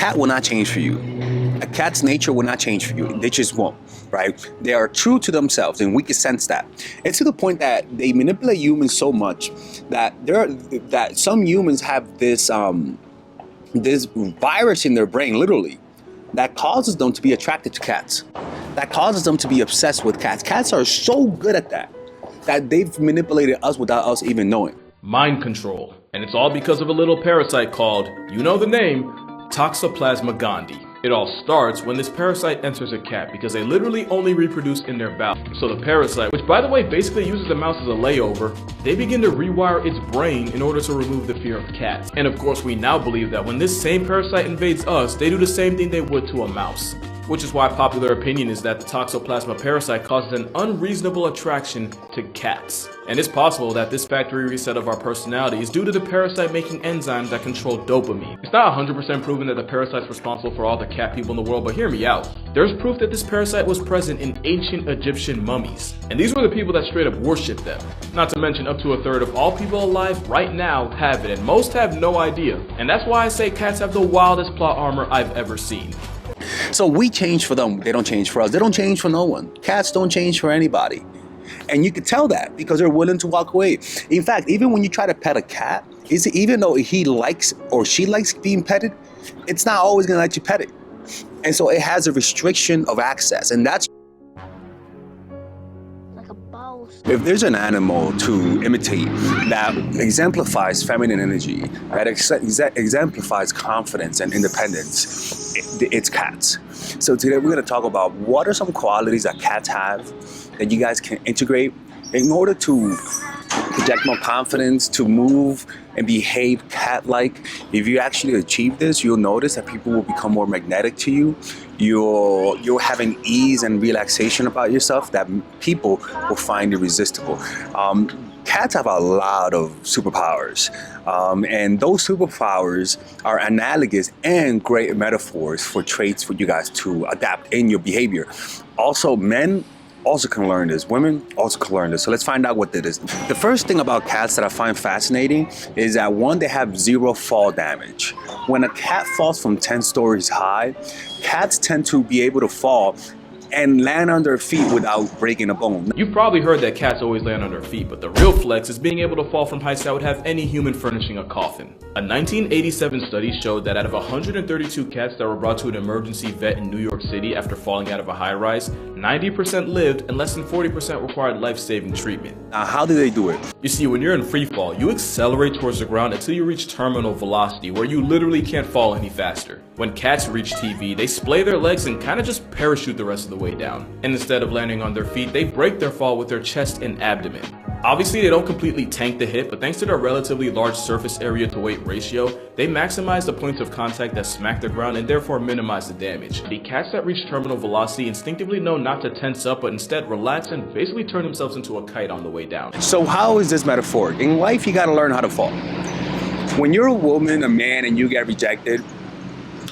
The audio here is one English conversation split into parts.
cat will not change for you. A cat's nature will not change for you. They just won't, right? They are true to themselves, and we can sense that. It's to the point that they manipulate humans so much that some humans have this this virus in their brain, literally, that causes them to be attracted to cats. That causes them to be obsessed with cats. Cats are so good at that they've manipulated us without us even knowing. Mind control. And it's all because of a little parasite called, you know the name, Toxoplasma gondii. It all starts when this parasite enters a cat because they literally only reproduce in their bowel. So the parasite, which by the way basically uses the mouse as a layover, they begin to rewire its brain in order to remove the fear of cats. And of course we now believe that when this same parasite invades us, they do the same thing they would to a mouse. Which is why popular opinion is that the Toxoplasma parasite causes an unreasonable attraction to cats. And it's possible that this factory reset of our personality is due to the parasite making enzymes that control dopamine. It's not 100% proven that the parasite's responsible for all the cat people in the world, but hear me out. There's proof that this parasite was present in ancient Egyptian mummies. And these were the people that straight up worshiped them. Not to mention up to a third of all people alive right now have it, and most have no idea. And that's why I say cats have the wildest plot armor I've ever seen. So we change for them, they don't change for us. They don't change for no one. Cats don't change for anybody. And you can tell that because they're willing to walk away. In fact, even when you try to pet a cat, even though he likes or she likes being petted, it's not always gonna let you pet it. And so it has a restriction of access, and that's if there's an animal to imitate that exemplifies feminine energy, that exemplifies confidence and independence, it's cats. So today we're going to talk about what are some qualities that cats have that you guys can integrate in order to project more confidence, to move and behave cat-like. If you actually achieve this, you'll notice that people will become more magnetic to you. You'll have an ease and relaxation about yourself that people will find irresistible. Cats have a lot of superpowers, and those superpowers are analogous and great metaphors for traits for you guys to adapt in your behavior. Also, men also can learn this. Women also can learn this. So let's find out what that is. The first thing about cats that I find fascinating is that one, they have zero fall damage. When a cat falls from 10 stories high, cats tend to be able to fall and land on their feet without breaking a bone. You've probably heard that cats always land on their feet, but the real flex is being able to fall from heights that would have any human furnishing a coffin. A 1987 study showed that out of 132 cats that were brought to an emergency vet in New York City after falling out of a high-rise, 90% lived and less than 40% required life-saving treatment. Now, how do they do it? You see, when you're in free fall, you accelerate towards the ground until you reach terminal velocity, where you literally can't fall any faster. When cats reach TV, they splay their legs and kind of just parachute the rest of the way down. And instead of landing on their feet, they break their fall with their chest and abdomen. Obviously, they don't completely tank the hit, but thanks to their relatively large surface area to weight ratio, they maximize the points of contact that smack the ground and therefore minimize the damage. The cats that reach terminal velocity instinctively know not to tense up, but instead relax and basically turn themselves into a kite on the way down. So how is this metaphoric? In life, you gotta learn how to fall. When you're a woman, a man, and you get rejected,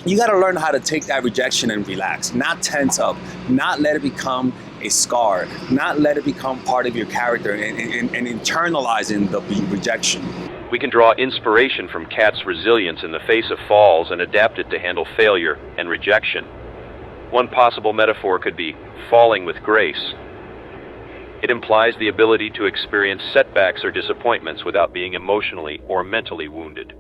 you gotta learn how to take that rejection and relax, not tense up, not let it become a scar, not let it become part of your character and internalizing the rejection. We can draw inspiration from cats' resilience in the face of falls and adapt it to handle failure and rejection. One possible metaphor could be falling with grace. It implies the ability to experience setbacks or disappointments without being emotionally or mentally wounded.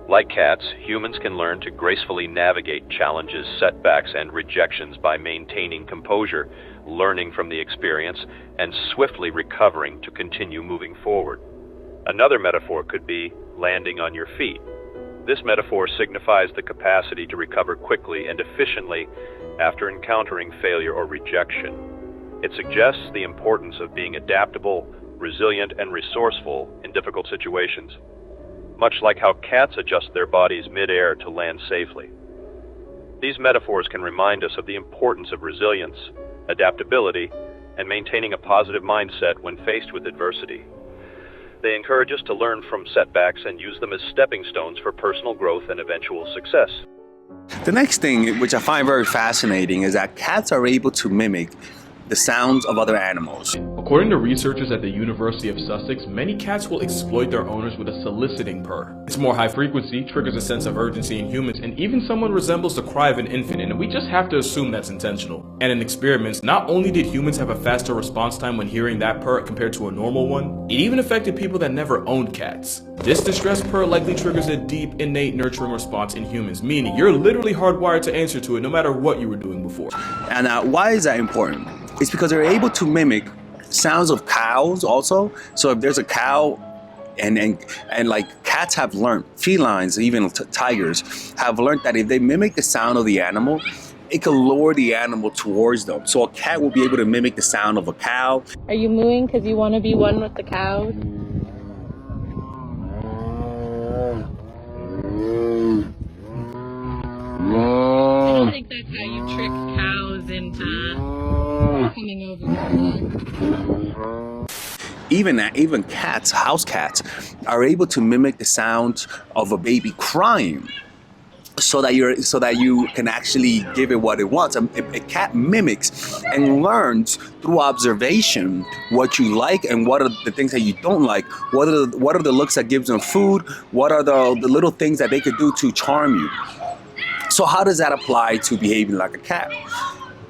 Like cats, humans can learn to gracefully navigate challenges, setbacks, and rejections by maintaining composure, learning from the experience, and swiftly recovering to continue moving forward. Another metaphor could be landing on your feet. This metaphor signifies the capacity to recover quickly and efficiently after encountering failure or rejection. It suggests the importance of being adaptable, resilient, and resourceful in difficult situations, much like how cats adjust their bodies mid-air to land safely. These metaphors can remind us of the importance of resilience, adaptability, and maintaining a positive mindset when faced with adversity. They encourage us to learn from setbacks and use them as stepping stones for personal growth and eventual success. The next thing, which I find very fascinating, is that cats are able to mimic the sounds of other animals. According to researchers at the University of Sussex, many cats will exploit their owners with a soliciting purr. It's more high frequency, triggers a sense of urgency in humans, and even somewhat resembles the cry of an infant, and we just have to assume that's intentional. And in experiments, not only did humans have a faster response time when hearing that purr compared to a normal one, it even affected people that never owned cats. This distress purr likely triggers a deep, innate nurturing response in humans, meaning you're literally hardwired to answer to it no matter what you were doing before. And why is that important? It's because they're able to mimic sounds of cows also. So if there's a cow, and like cats have learned, felines, even tigers, have learned that if they mimic the sound of the animal, it can lure the animal towards them. So a cat will be able to mimic the sound of a cow. Are you mooing because you want to be one with the cows? I think that's how you trick cows into coming over. Even cats, house cats, are able to mimic the sound of a baby crying, so that you can actually give it what it wants. A cat mimics and learns through observation what you like and what are the things that you don't like. What are the looks that gives them food? What are the little things that they could do to charm you? So how does that apply to behaving like a cat?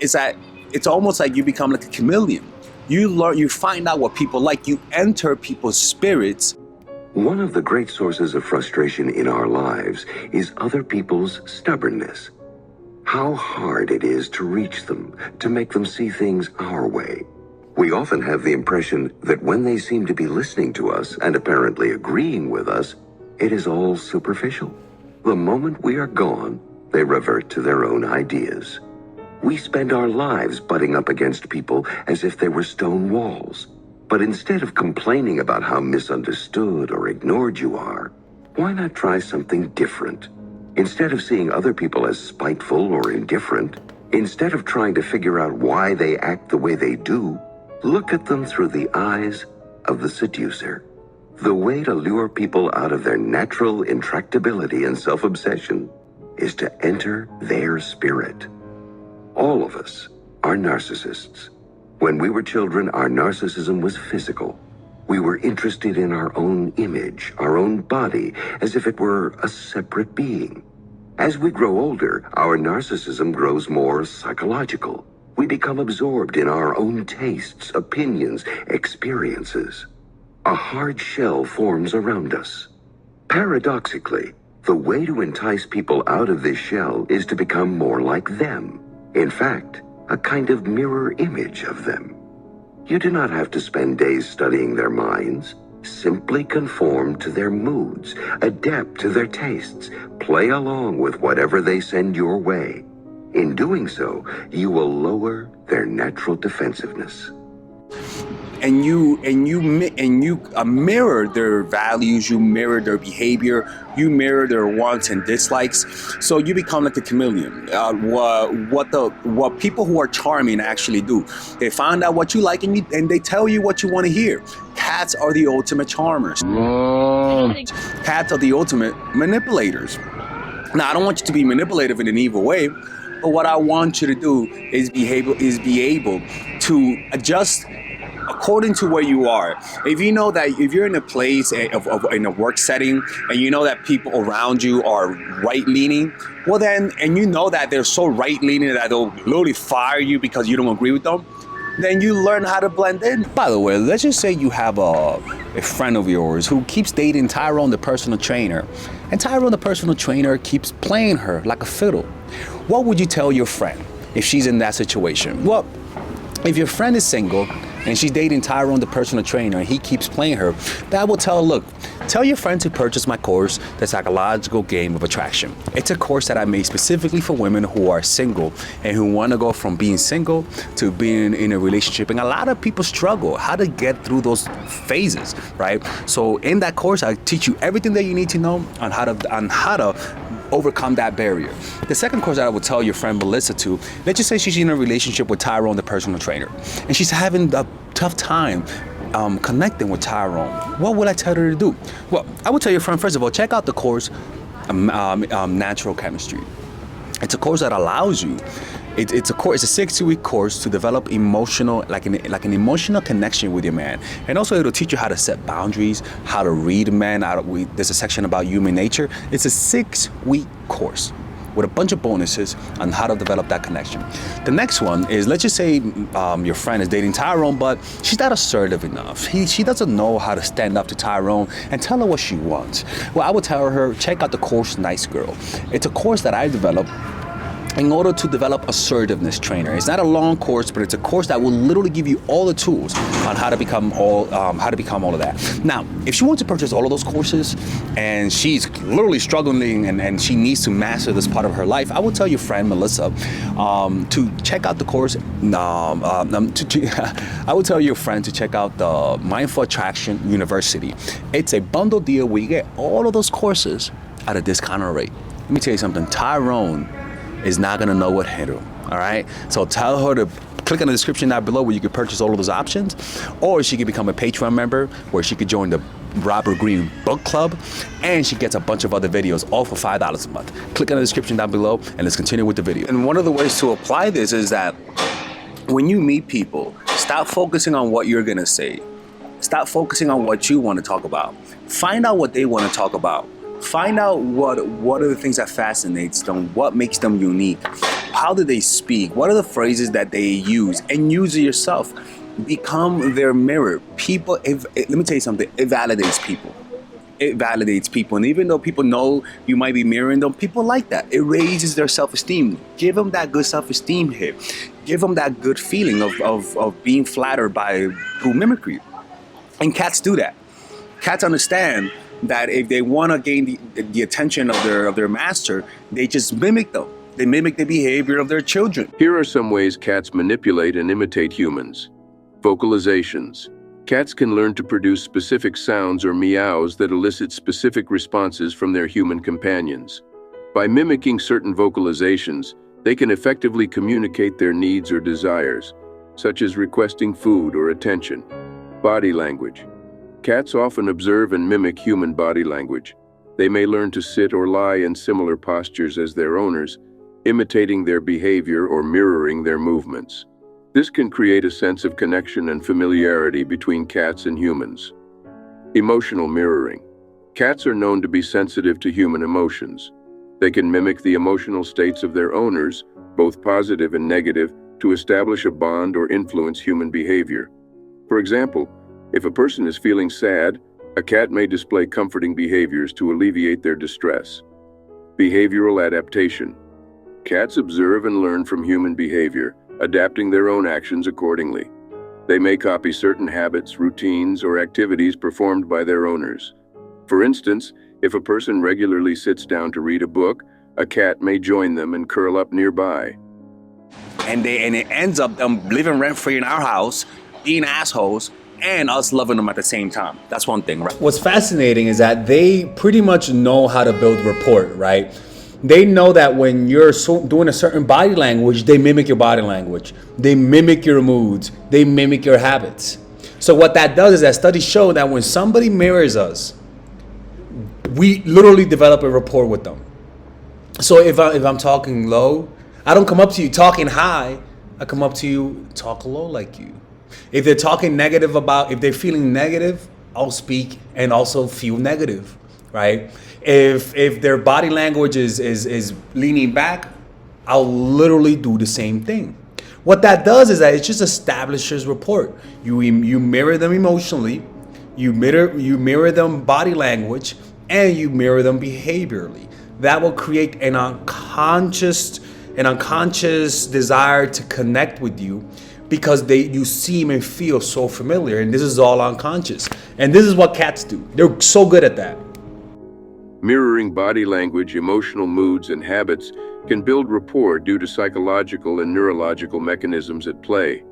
It's almost like you become like a chameleon. You find out what people like. You enter people's spirits. One of the great sources of frustration in our lives is other people's stubbornness. How hard it is to reach them, to make them see things our way. We often have the impression that when they seem to be listening to us and apparently agreeing with us, it is all superficial. The moment we are gone, they revert to their own ideas. We spend our lives butting up against people as if they were stone walls. But instead of complaining about how misunderstood or ignored you are, why not try something different? Instead of seeing other people as spiteful or indifferent, instead of trying to figure out why they act the way they do, look at them through the eyes of the seducer. The way to lure people out of their natural intractability and self-obsession is to enter their spirit. All of us are narcissists. When we were children, our narcissism was physical. We were interested in our own image, our own body, as if it were a separate being. As we grow older, our narcissism grows more psychological. We become absorbed in our own tastes, opinions, experiences. A hard shell forms around us. Paradoxically, the way to entice people out of this shell is to become more like them. In fact, a kind of mirror image of them. You do not have to spend days studying their minds. Simply conform to their moods, adapt to their tastes, play along with whatever they send your way. In doing so, you will lower their natural defensiveness. And you mirror their values, you mirror their behavior, you mirror their wants and dislikes. So you become like a chameleon. What people who are charming actually do, they find out what you like and they tell you what you want to hear. Cats are the ultimate charmers. Cats are the ultimate manipulators. Now, I don't want you to be manipulative in an evil way, but what I want you to do is be able to adjust according to where you are. If you know that if you're in a place in a work setting and you know that people around you are right-leaning, well then, and you know that they're so right-leaning that they'll literally fire you because you don't agree with them, then you learn how to blend in. By the way, let's just say you have a friend of yours who keeps dating Tyrone, the personal trainer, and Tyrone, the personal trainer, keeps playing her like a fiddle. What would you tell your friend if she's in that situation? Well, if your friend is single and she's dating Tyrone, the personal trainer, and he keeps playing her, that will tell her, look, tell your friend to purchase my course, The Psychological Game of Attraction. It's a course that I made specifically for women who are single and who want to go from being single to being in a relationship. And a lot of people struggle how to get through those phases, right? So in that course, I teach you everything that you need to know on how to overcome that barrier. The second course that I would tell your friend Melissa to, let's just say she's in a relationship with Tyrone, the personal trainer, and she's having a tough time connecting with Tyrone. What would I tell her to do? Well, I would tell your friend, first of all, check out the course Natural Chemistry. It's a course that allows you, It's a course. It's a 6-week course to develop emotional, like an emotional connection with your man, and also it'll teach you how to set boundaries, how to read men. There's a section about human nature. It's a 6-week course with a bunch of bonuses on how to develop that connection. The next one is, let's just say your friend is dating Tyrone, but she's not assertive enough. She doesn't know how to stand up to Tyrone and tell her what she wants. Well, I would tell her, check out the course Nice Girl. It's a course that I developed in order to develop assertiveness trainer. It's not a long course, but it's a course that will literally give you all the tools on how to become all of that. Now, if she wants to purchase all of those courses and she's literally struggling and she needs to master this part of her life, I would tell your friend Melissa to check out the course. I would tell your friend to check out the Mindful Attraction University. It's a bundle deal where you get all of those courses at a discounted rate. Let me tell you something. Tyrone is not gonna know what hit him. All right, so tell her to click on the description down below where you can purchase all of those options, or she can become a Patreon member where she could join the Robert Greene Book Club, and she gets a bunch of other videos all for $5 a month. Click on the description down below and let's continue with the video. And one of the ways to apply this is that when you meet people, stop focusing on what you're gonna say. Stop focusing on what you want to talk about. Find out what they want to talk about. Find out what are the things that fascinates them, what makes them unique, how do they speak, what are the phrases that they use, and use it yourself. Become their mirror. People, let me tell you something, it validates people. It validates people, and even though people know you might be mirroring them, people like that. It raises their self-esteem. Give them that good self-esteem hit. Give them that good feeling of being flattered through mimicry. And cats do that. Cats understand that if they want to gain the attention of their master, they just mimic them. They mimic the behavior of their children. Here are some ways cats manipulate and imitate humans. Vocalizations. Cats can learn to produce specific sounds or meows that elicit specific responses from their human companions. By mimicking certain vocalizations, they can effectively communicate their needs or desires, such as requesting food or attention. Body language. Cats often observe and mimic human body language. They may learn to sit or lie in similar postures as their owners, imitating their behavior or mirroring their movements. This can create a sense of connection and familiarity between cats and humans. Emotional mirroring. Cats are known to be sensitive to human emotions. They can mimic the emotional states of their owners, both positive and negative, to establish a bond or influence human behavior. For example, if a person is feeling sad, a cat may display comforting behaviors to alleviate their distress. Behavioral adaptation. Cats observe and learn from human behavior, adapting their own actions accordingly. They may copy certain habits, routines, or activities performed by their owners. For instance, if a person regularly sits down to read a book, a cat may join them and curl up nearby. And it ends up them living rent-free in our house, being assholes, and us loving them at the same time. That's one thing, right? What's fascinating is that they pretty much know how to build rapport, right? They know that when you're doing a certain body language, they mimic your body language. They mimic your moods. They mimic your habits. So what that does is that studies show that when somebody mirrors us, we literally develop a rapport with them. So if I'm talking low, I don't come up to you talking high. I come up to you, talk low like you. If they're talking negative if they're feeling negative, I'll speak and also feel negative, right? If their body language is leaning back, I'll literally do the same thing. What that does is that it just establishes rapport. You mirror them emotionally, you mirror them body language, and you mirror them behaviorally. That will create an unconscious desire to connect with you, because you seem and feel so familiar, and this is all unconscious. And this is what cats do. They're so good at that. Mirroring body language, emotional moods, and habits can build rapport due to psychological and neurological mechanisms at play.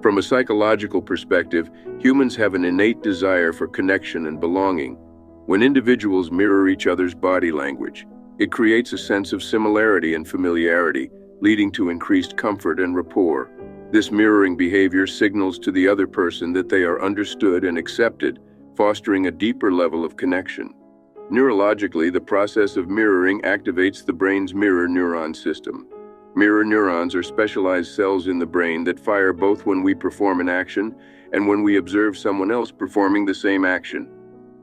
From a psychological perspective, humans have an innate desire for connection and belonging. When individuals mirror each other's body language, it creates a sense of similarity and familiarity, leading to increased comfort and rapport. This mirroring behavior signals to the other person that they are understood and accepted, fostering a deeper level of connection. Neurologically, the process of mirroring activates the brain's mirror neuron system. Mirror neurons are specialized cells in the brain that fire both when we perform an action and when we observe someone else performing the same action.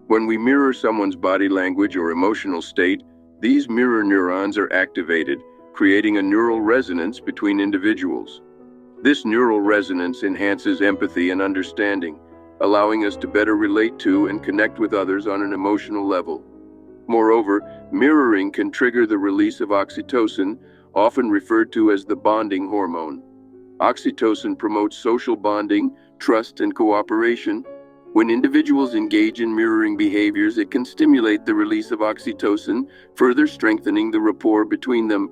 When we mirror someone's body language or emotional state, these mirror neurons are activated, creating a neural resonance between individuals. This neural resonance enhances empathy and understanding, allowing us to better relate to and connect with others on an emotional level. Moreover, mirroring can trigger the release of oxytocin, often referred to as the bonding hormone. Oxytocin promotes social bonding, trust, and cooperation. When individuals engage in mirroring behaviors, it can stimulate the release of oxytocin, further strengthening the rapport between them.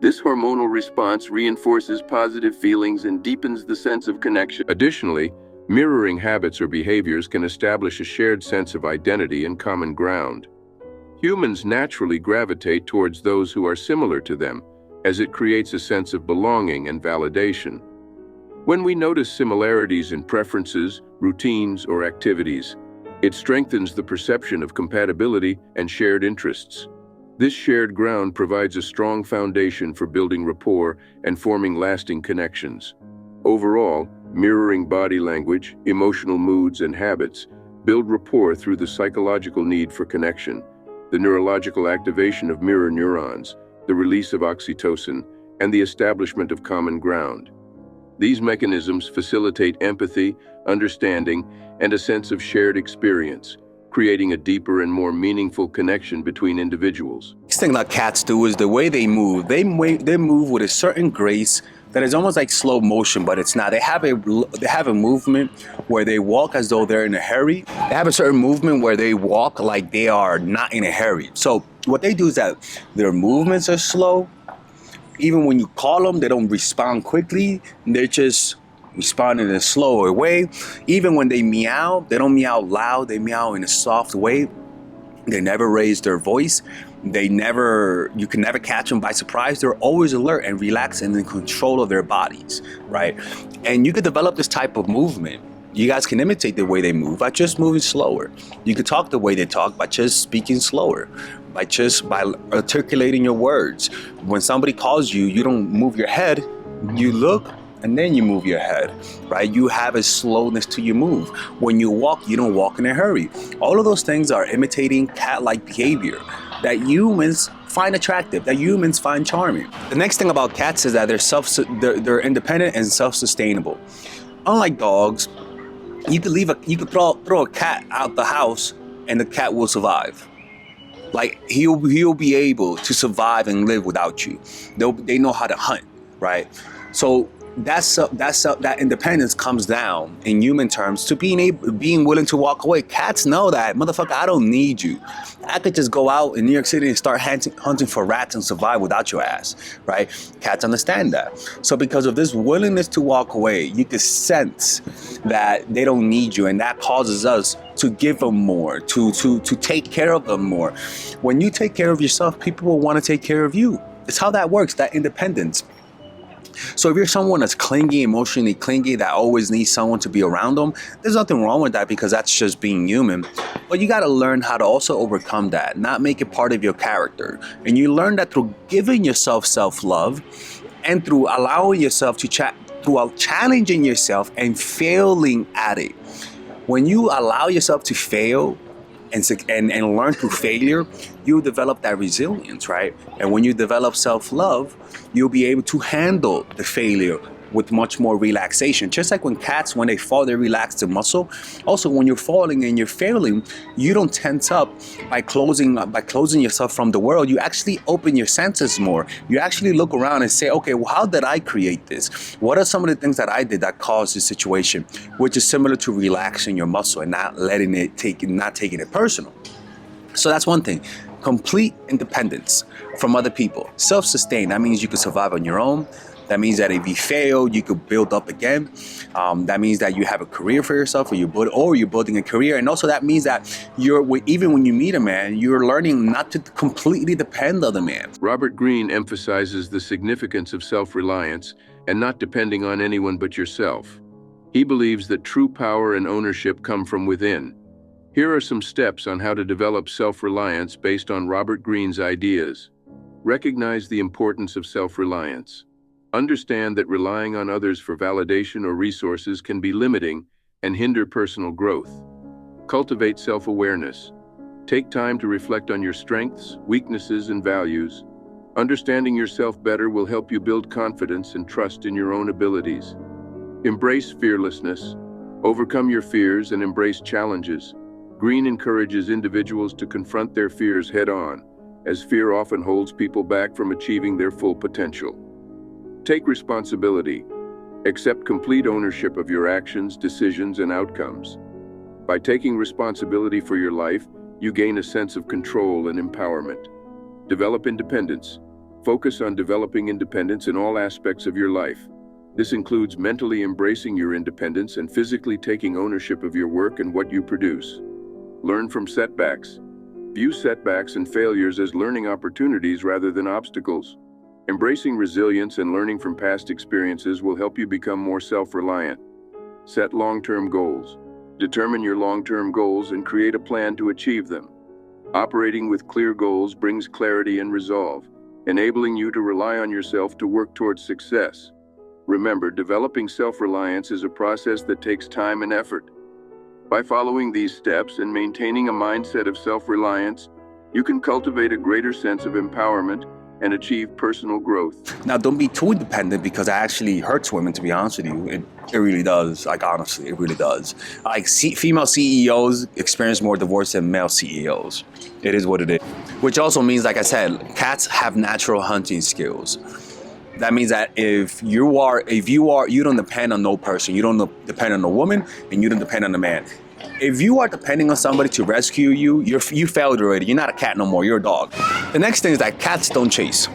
This hormonal response reinforces positive feelings and deepens the sense of connection. Additionally, mirroring habits or behaviors can establish a shared sense of identity and common ground. Humans naturally gravitate towards those who are similar to them, as it creates a sense of belonging and validation. When we notice similarities in preferences, routines, or activities, it strengthens the perception of compatibility and shared interests. This shared ground provides a strong foundation for building rapport and forming lasting connections. Overall, mirroring body language, emotional moods, and habits build rapport through the psychological need for connection, the neurological activation of mirror neurons, the release of oxytocin, and the establishment of common ground. These mechanisms facilitate empathy, understanding, and a sense of shared experience, creating a deeper and more meaningful connection between individuals. Next thing that cats do is the way they move. They move with a certain grace that is almost like slow motion, but it's not. They have a movement where they walk as though they're in a hurry. They have a certain movement where they walk like they are not in a hurry. So what they do is that their movements are slow. Even when you call them, they don't respond quickly. They're just responding in a slower way. Even when they meow, they don't meow loud. They meow in a soft way. They never raise their voice. You can never catch them by surprise. They're always alert and relaxed and in control of their bodies, right? And you could develop this type of movement. You guys can imitate the way they move by just moving slower. You could talk the way they talk by just speaking slower, by articulating your words. When somebody calls you, you don't move your head, you look and then you move your head, right? You have a slowness to your move. When you walk, you don't walk in a hurry. All of those things are imitating cat-like behavior that humans find attractive, that humans find charming. The next thing about cats is that they're independent and self-sustainable. Unlike dogs, you could throw a cat out the house and the cat will survive. Like he'll be able to survive and live without you. They know how to hunt, right? So that independence comes down in human terms to being willing to walk away. Cats know that, motherfucker, I don't need you. I could just go out in New York City and start hunting for rats and survive without your ass, right? Cats understand that. So because of this willingness to walk away, you can sense that they don't need you, and that causes us to give them more, to take care of them more. When you take care of yourself, people will want to take care of you. It's how that works, that independence. So if you're someone that's clingy, emotionally clingy, that always needs someone to be around them, there's nothing wrong with that because that's just being human. But you got to learn how to also overcome that, not make it part of your character. And you learn that through giving yourself self-love and through allowing yourself to through challenging yourself and failing at it. When you allow yourself to fail and learn through failure, you develop that resilience, right? And when you develop self-love, you'll be able to handle the failure with much more relaxation. Just like when cats, when they fall, they relax the muscle. Also, when you're falling and you're failing, you don't tense up by closing yourself from the world. You actually open your senses more. You actually look around and say, okay, well, how did I create this? What are some of the things that I did that caused this situation? Which is similar to relaxing your muscle and not taking it personal. So that's one thing. Complete independence from other people. Self-sustained, that means you can survive on your own. That means that if you fail, you could build up again. That means that you have a career for yourself, or you're building a career. And also that means that even when you meet a man, you're learning not to completely depend on the man. Robert Greene emphasizes the significance of self-reliance and not depending on anyone but yourself. He believes that true power and ownership come from within. Here are some steps on how to develop self-reliance based on Robert Greene's ideas. Recognize the importance of self-reliance. Understand that relying on others for validation or resources can be limiting and hinder personal growth. Cultivate self-awareness. Take time to reflect on your strengths, weaknesses, and values. Understanding yourself better will help you build confidence and trust in your own abilities. Embrace fearlessness. Overcome your fears and embrace challenges. Green encourages individuals to confront their fears head-on, as fear often holds people back from achieving their full potential. Take responsibility. Accept complete ownership of your actions, decisions, and outcomes. By taking responsibility for your life, you gain a sense of control and empowerment. Develop independence. Focus on developing independence in all aspects of your life. This includes mentally embracing your independence and physically taking ownership of your work and what you produce. Learn from setbacks. View setbacks and failures as learning opportunities rather than obstacles. Embracing resilience and learning from past experiences will help you become more self-reliant. Set long-term goals. Determine your long-term goals and create a plan to achieve them. Operating with clear goals brings clarity and resolve, enabling you to rely on yourself to work towards success. Remember, developing self-reliance is a process that takes time and effort. By following these steps and maintaining a mindset of self-reliance, you can cultivate a greater sense of empowerment and achieve personal growth. Now, don't be too dependent, because it actually hurts women, to be honest with you. It really does. Like, honestly, it really does. Like, female CEOs experience more divorce than male CEOs. It is what it is. Which also means, like I said, cats have natural hunting skills. That means that if you don't depend on no person, you don't depend on a woman, and you don't depend on a man. If you are depending on somebody to rescue you, you failed already. You're not a cat no more, you're a dog. The next thing is that cats don't chase.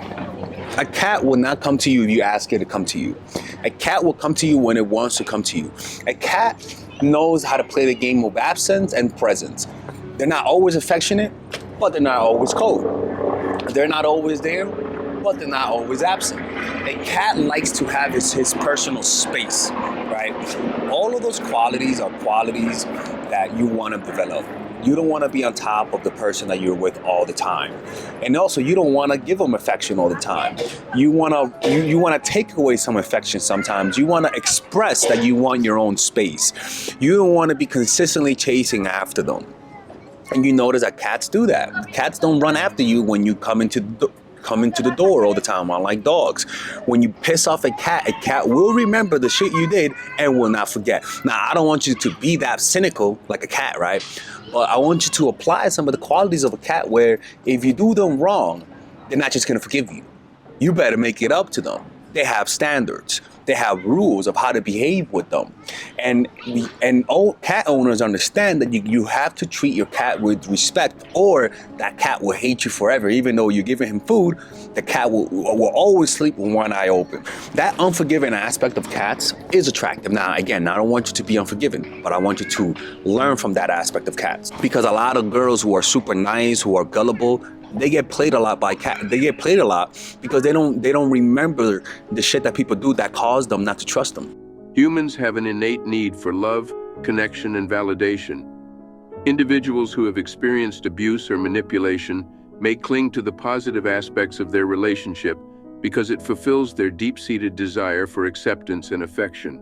A cat will not come to you if you ask it to come to you. A cat will come to you when it wants to come to you. A cat knows how to play the game of absence and presence. They're not always affectionate, but they're not always cold. They're not always there, but they're not always absent. A cat likes to have his personal space, right? All of those qualities are qualities that you want to develop. You don't want to be on top of the person that you're with all the time. And also, you don't want to give them affection all the time. You want to take away some affection sometimes. You want to express that you want your own space. You don't want to be consistently chasing after them. And you notice that cats do that. Cats don't run after you when you come into the door all the time, unlike dogs. When you piss off a cat will remember the shit you did and will not forget. Now, I don't want you to be that cynical like a cat, right? But I want you to apply some of the qualities of a cat, where if you do them wrong, they're not just gonna forgive you. You better make it up to them. They have standards. They have rules of how to behave with them. And all cat owners understand that you have to treat your cat with respect, or that cat will hate you forever. Even though you're giving him food, the cat will always sleep with one eye open. That unforgiving aspect of cats is attractive. Now, again, I don't want you to be unforgiving, but I want you to learn from that aspect of cats. Because a lot of girls who are super nice, who are gullible, they get played a lot by cats. They get played a lot because they don't remember the shit that people do that caused them not to trust them. Humans have an innate need for love, connection, and validation. Individuals who have experienced abuse or manipulation may cling to the positive aspects of their relationship because it fulfills their deep-seated desire for acceptance and affection.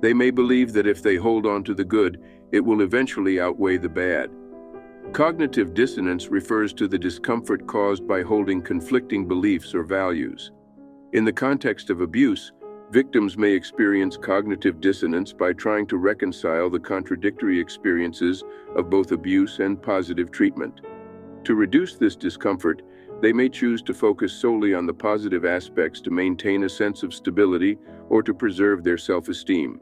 They may believe that if they hold on to the good, it will eventually outweigh the bad. Cognitive dissonance refers to the discomfort caused by holding conflicting beliefs or values. In the context of abuse, victims may experience cognitive dissonance by trying to reconcile the contradictory experiences of both abuse and positive treatment. To reduce this discomfort, they may choose to focus solely on the positive aspects to maintain a sense of stability or to preserve their self-esteem.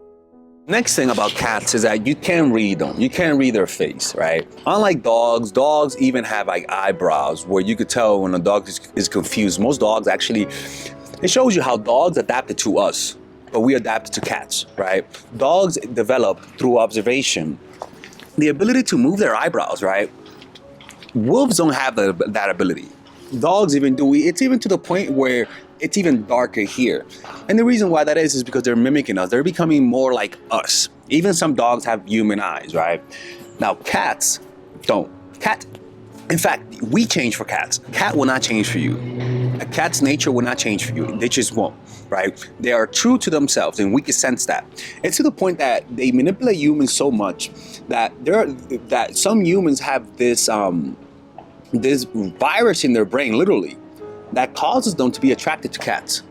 Next thing about cats is that you can't read them. You can't read their face, right? Unlike dogs even have like eyebrows where you could tell when a dog is confused. Most dogs actually, it shows you how dogs adapted to us, but we adapted to cats, right? Dogs develop through observation the ability to move their eyebrows, right? Wolves don't have that ability. Dogs even do. It's even to the point where it's even darker here. And the reason why that is because they're mimicking us. They're becoming more like us. Even some dogs have human eyes, right? Now, cats don't. In fact, we change for cats. Cat will not change for you. A cat's nature will not change for you. They just won't, right? They are true to themselves, and we can sense that. It's to the point that they manipulate humans so much that some humans have this this virus in their brain, literally, that causes them to be attracted to cats.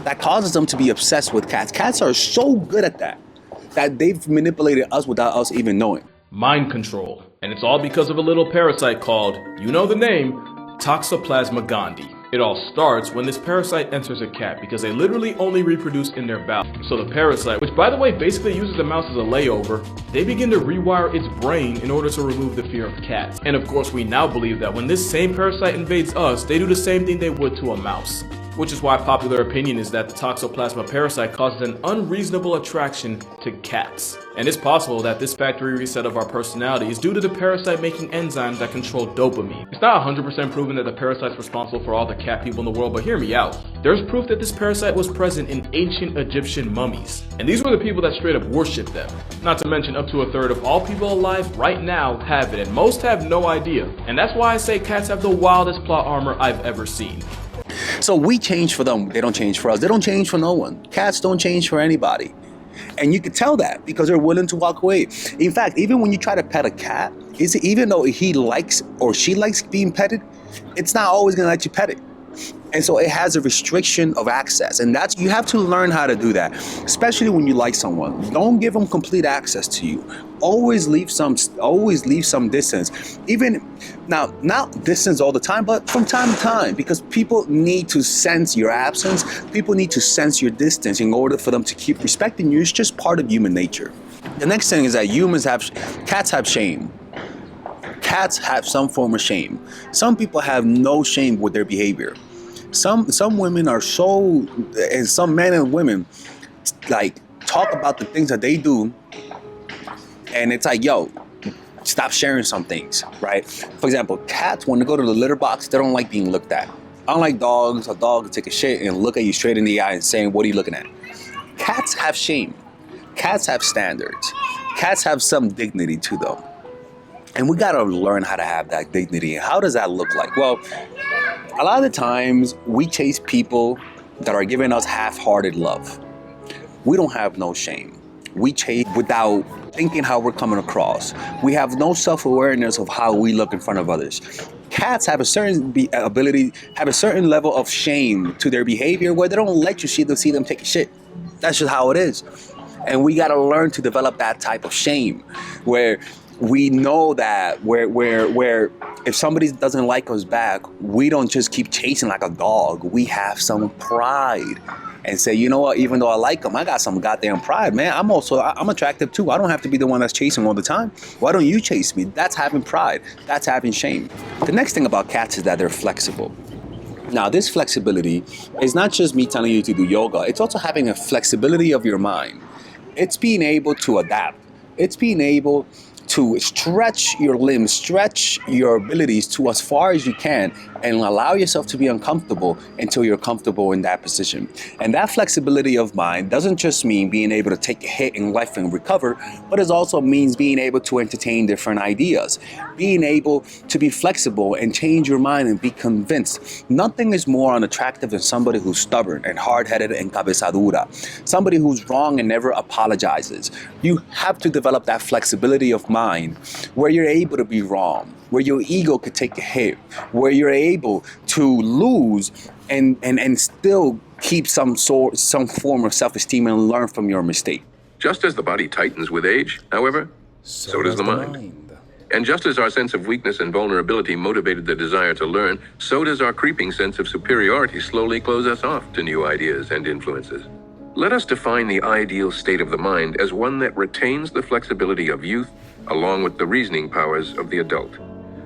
That causes them to be obsessed with cats. Cats are so good at that they've manipulated us without us even knowing. Mind control. And it's all because of a little parasite called, you know the name, Toxoplasma gondii. It all starts when this parasite enters a cat because they literally only reproduce in their bowel. So the parasite, which by the way basically uses the mouse as a layover, they begin to rewire its brain in order to remove the fear of cats. And of course we now believe that when this same parasite invades us, they do the same thing they would to a mouse. Which is why popular opinion is that the Toxoplasma parasite causes an unreasonable attraction to cats. And it's possible that this factory reset of our personality is due to the parasite making enzymes that control dopamine. It's not 100% proven that the parasite's responsible for all the cat people in the world, but hear me out. There's proof that this parasite was present in ancient Egyptian mummies. And these were the people that straight up worshipped them. Not to mention up to a third of all people alive right now have it, and most have no idea. And that's why I say cats have the wildest plot armor I've ever seen. So we change for them, they don't change for us. They don't change for no one. Cats don't change for anybody. And you can tell that because they're willing to walk away. In fact, even when you try to pet a cat, even though he likes or she likes being petted, it's not always going to let you pet it. And so it has a restriction of access, and you have to learn how to do that, especially when you like someone. Don't give them complete access to you. Always leave some distance. Even now, not distance all the time, but from time to time, because people need to sense your absence. People need to sense your distance in order for them to keep respecting you. It's just part of human nature. The next thing is that cats have shame. Cats have some form of shame. Some people have no shame with their behavior. Some women are so, and some men and women like talk about the things that they do, and it's like, yo, stop sharing some things, right? For example, cats, when they go to the litter box, they don't like being looked at. Unlike dogs, a dog will take a shit and look at you straight in the eye and saying, what are you looking at? Cats have shame. Cats have standards. Cats have some dignity to them. And we gotta learn how to have that dignity. How does that look like? Well, a lot of the times we chase people that are giving us half-hearted love. We don't have no shame. We chase without thinking how we're coming across. We have no self-awareness of how we look in front of others. Cats have a certain have a certain level of shame to their behavior where they don't let you see them take a shit. That's just how it is. And we gotta learn to develop that type of shame where we know that where if somebody doesn't like us back, we don't just keep chasing like a dog. We have some pride and say, you know what, even though I like them, I got some goddamn pride, man. I'm attractive too. I don't have to be the one that's chasing all the time. Why don't you chase me? That's having pride. That's having shame. The next thing about cats is that they're flexible. Now, this flexibility is not just me telling you to do yoga. It's also having a flexibility of your mind. It's being able to adapt. It's being able to stretch your limbs, stretch your abilities to as far as you can, and allow yourself to be uncomfortable until you're comfortable in that position. And that flexibility of mind doesn't just mean being able to take a hit in life and recover, but it also means being able to entertain different ideas, being able to be flexible and change your mind and be convinced. Nothing is more unattractive than somebody who's stubborn and hard-headed and cabezadura, somebody who's wrong and never apologizes. You have to develop that flexibility of mind where you're able to be wrong, where your ego could take a hit, where you're able to lose and still keep some form of self-esteem and learn from your mistake. Just as the body tightens with age, however, so does the mind. And just as our sense of weakness and vulnerability motivated the desire to learn, so does our creeping sense of superiority slowly close us off to new ideas and influences. Let us define the ideal state of the mind as one that retains the flexibility of youth along with the reasoning powers of the adult.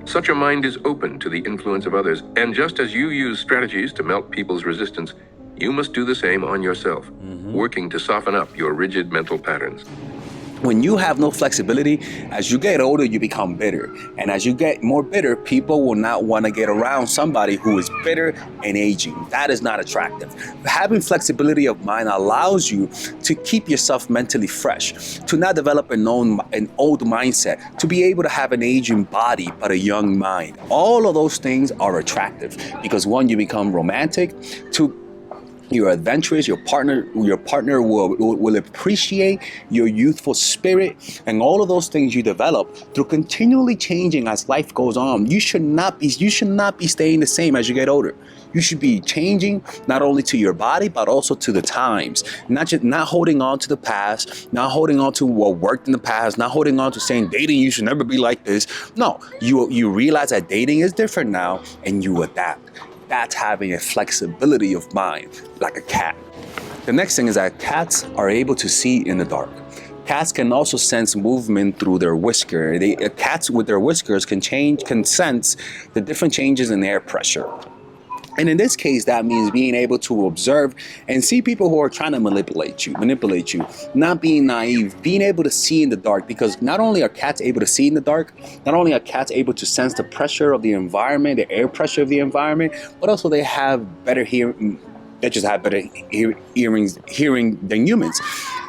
Such a mind is open to the influence of others, and just as you use strategies to melt people's resistance, you must do the same on yourself, working to soften up your rigid mental patterns. When you have no flexibility, as you get older, you become bitter. And as you get more bitter, people will not want to get around somebody who is bitter and aging. That is not attractive. Having flexibility of mind allows you to keep yourself mentally fresh, to not develop an old mindset, to be able to have an aging body but a young mind. All of those things are attractive because one, you become romantic. Two, you're adventurous. Your partner will appreciate your youthful spirit, and all of those things you develop through continually changing as life goes on. You should not be staying the same as you get older. You should be changing not only to your body but also to the times. Not holding on to the past, not holding on to what worked in the past, not holding on to saying dating you should never be like this. No, you realize that dating is different now, and you adapt. That's having a flexibility of mind, like a cat. The next thing is that cats are able to see in the dark. Cats can also sense movement through their whisker. Cats with their whiskers can sense the different changes in air pressure. And in this case, that means being able to observe and see people who are trying to manipulate you, not being naive, being able to see in the dark, because not only are cats able to see in the dark, not only are cats able to sense the pressure of the environment, the air pressure of the environment, but also they have better hearing. They just have better hearing than humans.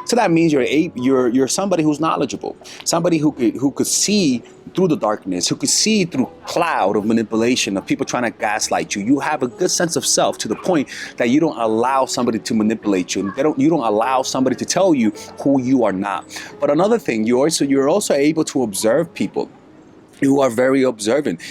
So that means you're somebody who's knowledgeable, somebody who could see through the darkness, who could see through cloud of manipulation of people trying to gaslight you. You have a good sense of self to the point that you don't allow somebody to manipulate you. You don't allow somebody to tell you who you are not. But another thing, you're also able to observe people. You are very observant.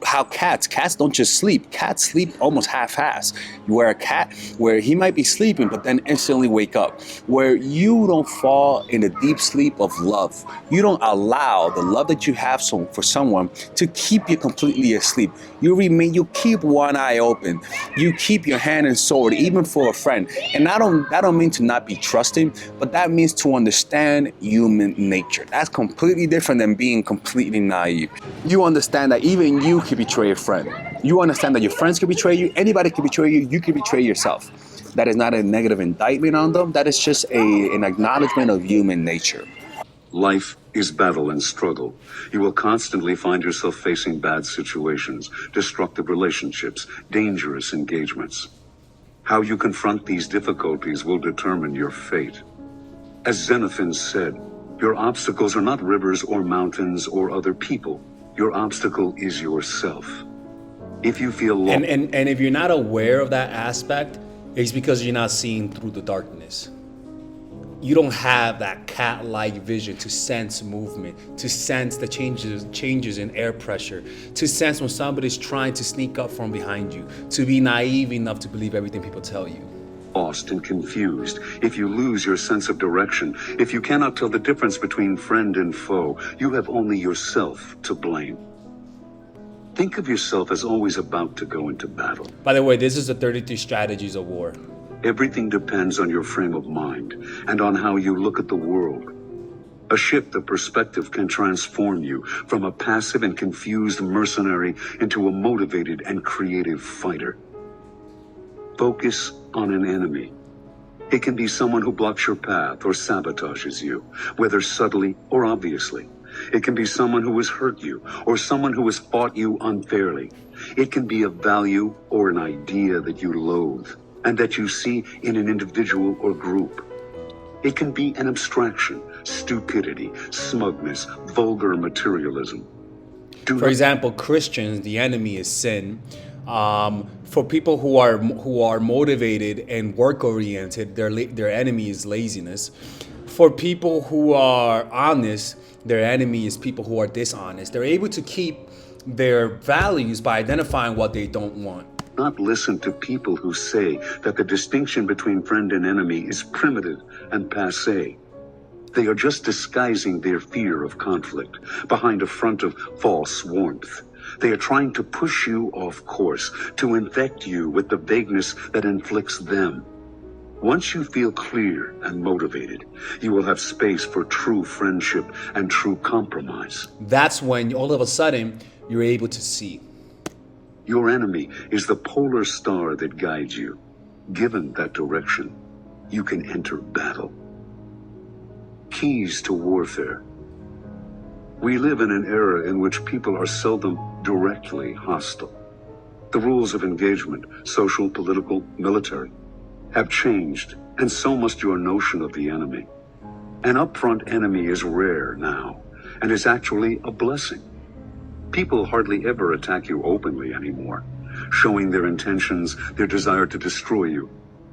Cats don't just sleep. Cats sleep almost half-assed. Where a cat, where he might be sleeping, but then instantly wake up. Where you don't fall in a deep sleep of love. You don't allow the love that you have for someone to keep you completely asleep. You keep one eye open. You keep your hand and sword, even for a friend. And that don't mean to not be trusting, but that means to understand human nature. That's completely different than being completely naive. You understand that even you could betray a friend. You understand that your friends could betray you. Anybody could betray you. You could betray yourself. That is not a negative indictment on them. That is just an acknowledgement of human nature. Life is battle and struggle. You will constantly find yourself facing bad situations, destructive relationships, dangerous engagements. How you confront these difficulties will determine your fate. As Xenophon said, your obstacles are not rivers or mountains or other people. Your obstacle is yourself. If you feel lost... And if you're not aware of that aspect, it's because you're not seeing through the darkness. You don't have that cat-like vision to sense movement, to sense the changes in air pressure, to sense when somebody's trying to sneak up from behind you, to be naive enough to believe everything people tell you. Lost and confused, if you lose your sense of direction, if you cannot tell the difference between friend and foe, you have only yourself to blame. Think of yourself as always about to go into battle. By the way, this is the 33 strategies of war. Everything depends on your frame of mind and on how you look at the world. A shift of perspective can transform you from a passive and confused mercenary into a motivated and creative fighter. Focus on an enemy. It can be someone who blocks your path or sabotages you, whether subtly or obviously. It can be someone who has hurt you or someone who has fought you unfairly. It can be a value or an idea that you loathe and that you see in an individual or group. It can be an abstraction, stupidity, smugness, vulgar materialism. For example, Christians, the enemy is sin. For people who are motivated and work-oriented, their enemy is laziness. For people who are honest, their enemy is people who are dishonest. They're able to keep their values by identifying what they don't want. Not listen to people who say that the distinction between friend and enemy is primitive and passé. They are just disguising their fear of conflict behind a front of false warmth. They are trying to push you off course, to infect you with the vagueness that inflicts them. Once you feel clear and motivated, you will have space for true friendship and true compromise. That's when all of a sudden you're able to see. Your enemy is the polar star that guides you. Given that direction, you can enter battle. keys to warfare. We live in an era in which people are seldom directly hostile. The rules of engagement, social, political, military, have changed, and so must your notion of the enemy. An upfront enemy is rare now, and is actually a blessing. People hardly ever attack you openly anymore, showing their intentions, their desire to destroy you.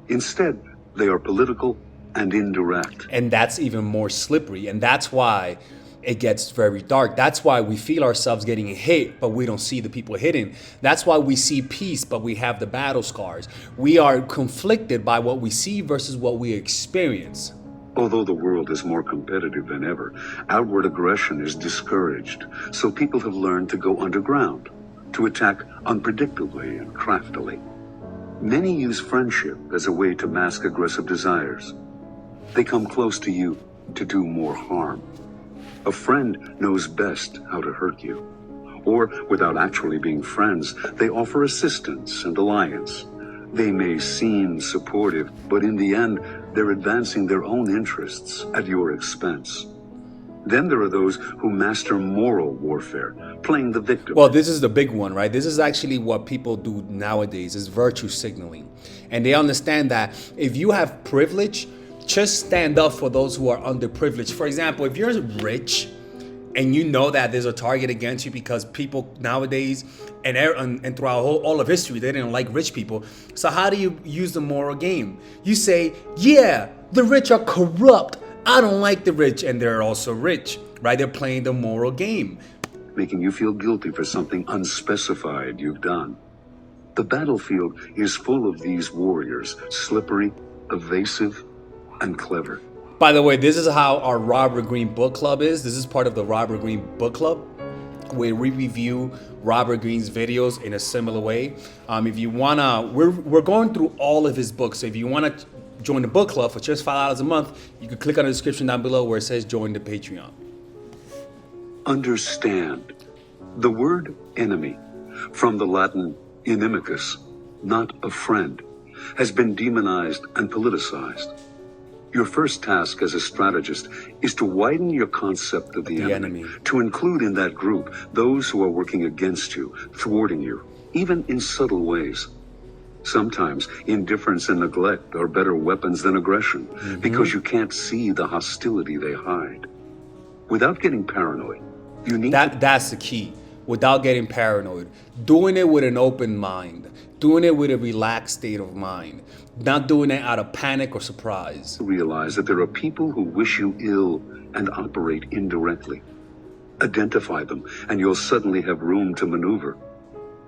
Instead, they are political and indirect. And that's even more slippery. And that's why it gets very dark. That's why we feel ourselves getting hit, but we don't see the people hitting. That's why we see peace, but we have the battle scars. We are conflicted by what we see versus what we experience. Although the world is more competitive than ever, outward aggression is discouraged, so people have learned to go underground, to attack unpredictably and craftily. Many use friendship as a way to mask aggressive desires. They come close to you to do more harm. A friend knows best how to hurt you. Or, without actually being friends, they offer assistance and alliance. They may seem supportive, but in the end, they're advancing their own interests at your expense. Then there are those who master moral warfare, playing the victim. Well, this is the big one, right? This is actually what people do nowadays, is virtue signaling. And they understand that if you have privilege, just stand up for those who are underprivileged. For example, if you're rich and you know that there's a target against you because people nowadays and throughout all of history, they didn't like rich people. So how do you use the moral game? You say, yeah, the rich are corrupt. I don't like the rich, and they're also rich, right? They're playing the moral game. Making you feel guilty for something unspecified you've done. The battlefield is full of these warriors, slippery, evasive, and clever. By the way, this is how our Robert Greene book club is. This is part of the Robert Greene book club, where we review Robert Greene's videos in a similar way. If you wanna, we're going through all of his books. So if you wanna join the book club for just $5 a month, you can click on the description down below where it says join the Patreon. Understand. The word enemy, from the Latin inimicus, not a friend, has been demonized and politicized. Your first task as a strategist is to widen your concept of the enemy, to include in that group those who are working against you, thwarting you, even in subtle ways. Sometimes indifference and neglect are better weapons than aggression, because you can't see the hostility they hide. Without getting paranoid, you need that's the key. Without getting paranoid, doing it with an open mind, doing it with a relaxed state of mind, not doing it out of panic or surprise. Realize that there are people who wish you ill and operate indirectly. Identify them, and you'll suddenly have room to maneuver.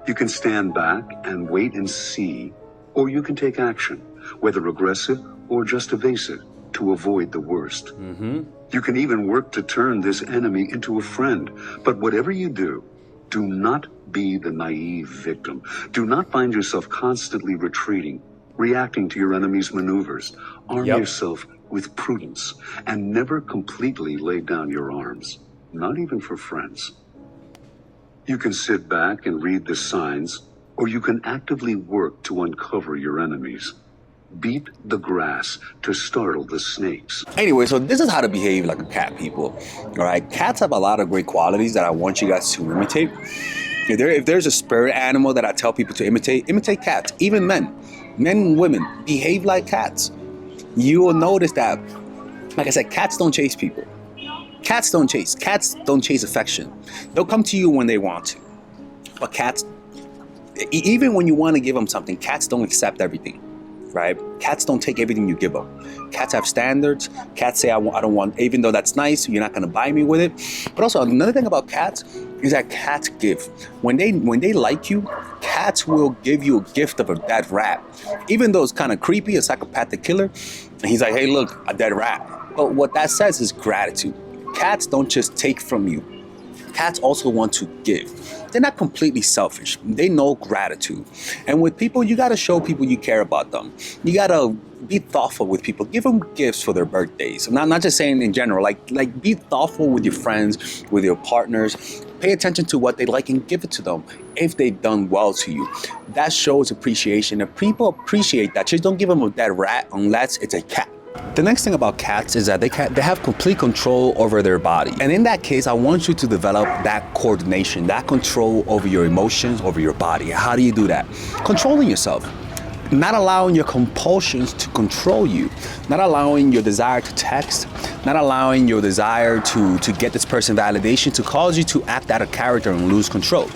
You can stand back and wait and see, or you can take action, whether aggressive or just evasive, to avoid the worst. You can even work to turn this enemy into a friend. But whatever you do not be the naive victim. Do not find yourself constantly retreating, reacting to your enemy's maneuvers. Arm yourself with prudence and never completely lay down your arms, not even for friends. You can sit back and read the signs, or you can actively work to uncover your enemies. Beat the grass to startle the snakes. Anyway, so this is how to behave like a cat, people. All right, cats have a lot of great qualities that I want you guys to imitate. If there's a spirit animal that I tell people to imitate cats. Even men and women, behave like cats. You will notice that, like I said, cats don't chase people. Cats don't chase affection. They'll come to you when they want to. But cats, even when you want to give them something, cats don't accept everything, right? Cats don't take everything you give them. Cats have standards. Cats say, I don't want, even though that's nice, you're not going to buy me with it. But also another thing about cats is that cats give. When they like you, cats will give you a gift of a dead rat. Even though it's kind of creepy, a psychopathic killer, and he's like, hey, look, a dead rat. But what that says is gratitude. Cats don't just take from you. Cats also want to give. They're not completely selfish. They know gratitude. And with people, you got to show people you care about them. You got to be thoughtful with people. Give them gifts for their birthdays. I'm not just saying in general. Like be thoughtful with your friends, with your partners. Pay attention to what they like and give it to them if they've done well to you. That shows appreciation. If people appreciate that, just don't give them a dead rat unless it's a cat. The next thing about cats is that they have complete control over their body. And in that case, I want you to develop that coordination, that control over your emotions, over your body. How do you do that? Controlling yourself. Not allowing your compulsions to control you, not allowing your desire to text, not allowing your desire to get this person validation to cause you to act out of character and lose control.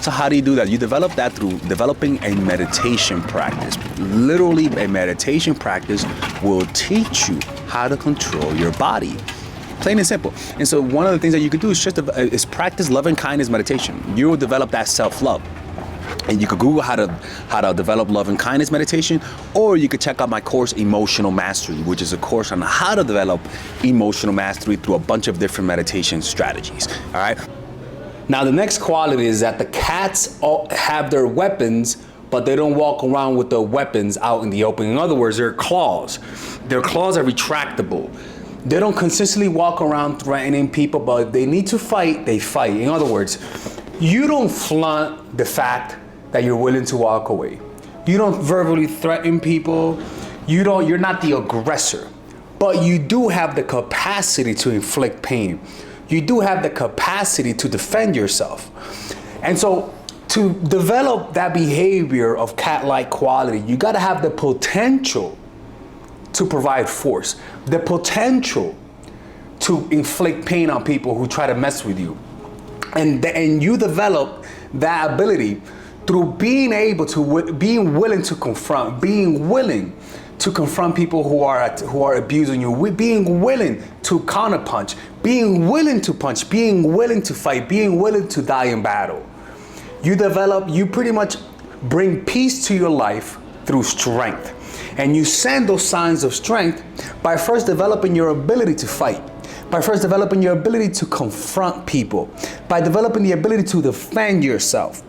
So how do you do that? You develop that through developing a meditation practice. Literally, a meditation practice will teach you how to control your body. Plain and simple. And so one of the things that you can do is practice loving kindness meditation. You will develop that self-love. And you could Google how to develop love and kindness meditation, or you could check out my course, Emotional Mastery, which is a course on how to develop emotional mastery through a bunch of different meditation strategies. All right. Now, the next quality is that the cats all have their weapons, but they don't walk around with the weapons out in the open. In other words, their claws. Their claws are retractable. They don't consistently walk around threatening people, but if they need to fight, they fight. In other words, you don't flaunt the fact that you're willing to walk away. You don't verbally threaten people. You're not the aggressor, but you do have the capacity to inflict pain. You do have the capacity to defend yourself. And so to develop that behavior of cat-like quality, you gotta have the potential to provide force, the potential to inflict pain on people who try to mess with you. And you develop that ability through being willing to confront people who are abusing you, being willing to counterpunch, being willing to punch, being willing to fight, being willing to die in battle. You pretty much bring peace to your life through strength. And you send those signs of strength by first developing your ability to fight, by first developing your ability to confront people, by developing the ability to defend yourself.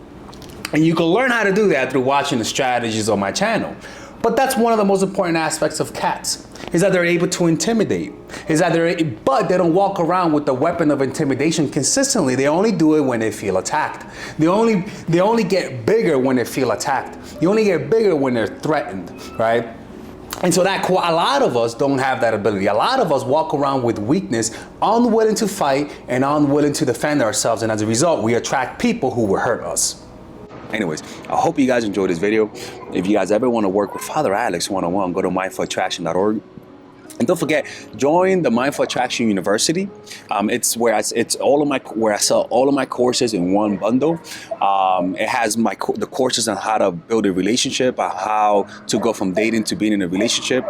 And you can learn how to do that through watching the strategies on my channel. But that's one of the most important aspects of cats, is that they're able to intimidate. But they don't walk around with the weapon of intimidation consistently. They only do it when they feel attacked. They only get bigger when they feel attacked. They only get bigger when they're threatened, right? And so a lot of us don't have that ability. A lot of us walk around with weakness, unwilling to fight and unwilling to defend ourselves. And as a result, we attract people who will hurt us. Anyways, I hope you guys enjoyed this video. If you guys ever want to work with Father Alex one-on-one, go to mindfulattraction.org. And don't forget, join the Mindful Attraction University. It's where I sell all of my courses in one bundle. It has the courses on how to build a relationship, how to go from dating to being in a relationship.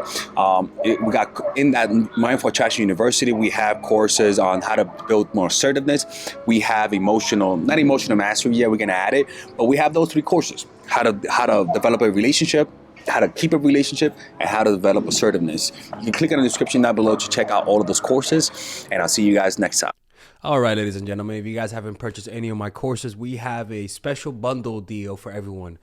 We got in that Mindful Attraction University, we have courses on how to build more assertiveness. We have not emotional mastery yet. We're gonna add it, but we have those 3 courses: how to develop a relationship, how to keep a relationship, and how to develop assertiveness. You can click on the description down below to check out all of those courses, and I'll see you guys next time. All right, ladies and gentlemen, if you guys haven't purchased any of my courses, we have a special bundle deal for everyone.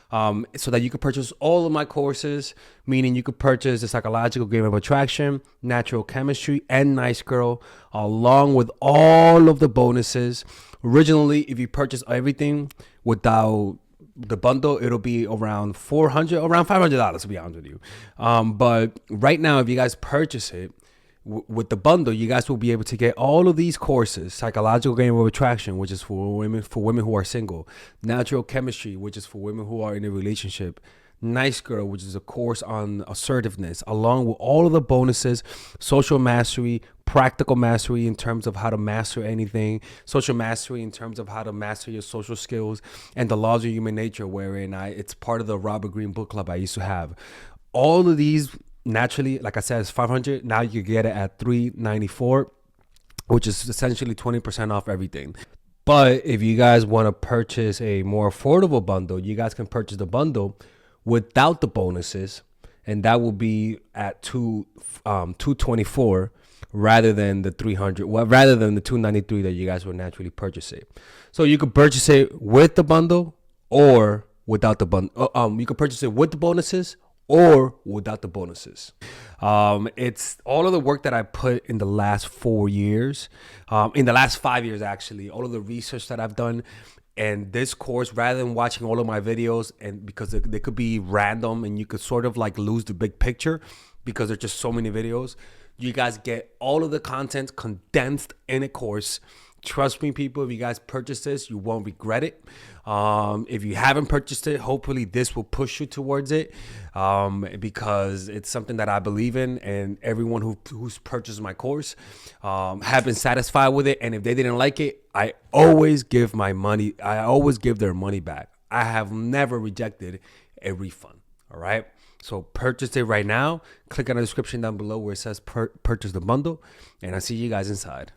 So that you can purchase all of my courses, meaning you could purchase the Psychological Game of Attraction, Natural Chemistry, and Nice Girl, along with all of the bonuses. Originally, if you purchase everything without the bundle, it'll be around $500, to be honest with you. But right now, if you guys purchase it with the bundle, you guys will be able to get all of these courses: Psychological Game of Attraction, which is for women who are single; Natural Chemistry, which is for women who are in a relationship; Nice Girl, which is a course on assertiveness, along with all of the bonuses: Social Mastery, Practical Mastery in terms of how to master anything, Social Mastery in terms of how to master your social skills, and The Laws of Human Nature, wherein it's part of the Robert Greene book club I used to have. All of these, naturally, like I said, it's $500. Now you get it at $394, which is essentially 20% off everything. But if you guys want to purchase a more affordable bundle, you guys can purchase the bundle without the bonuses, and that will be at $224 rather than the $300, rather than the $293 that you guys would naturally purchase it. So you could purchase it with the bundle or without the bundle. You could purchase it with the bonuses or without the bonuses. It's all of the work that I put in the last 4 years, in the last 5 years actually, all of the research that I've done. And this course, rather than watching all of my videos, and because they could be random and you could sort of like lose the big picture, because there's just so many videos. You guys get all of the content condensed in a course. Trust me, people, if you guys purchase this, you won't regret it. If you haven't purchased it, hopefully this will push you towards it, because it's something that I believe in, and everyone who's purchased my course have been satisfied with it. And if they didn't like it, I always give their money back. I have never rejected a refund. All right. So purchase it right now. Click on the description down below where it says purchase the bundle, and I'll see you guys inside.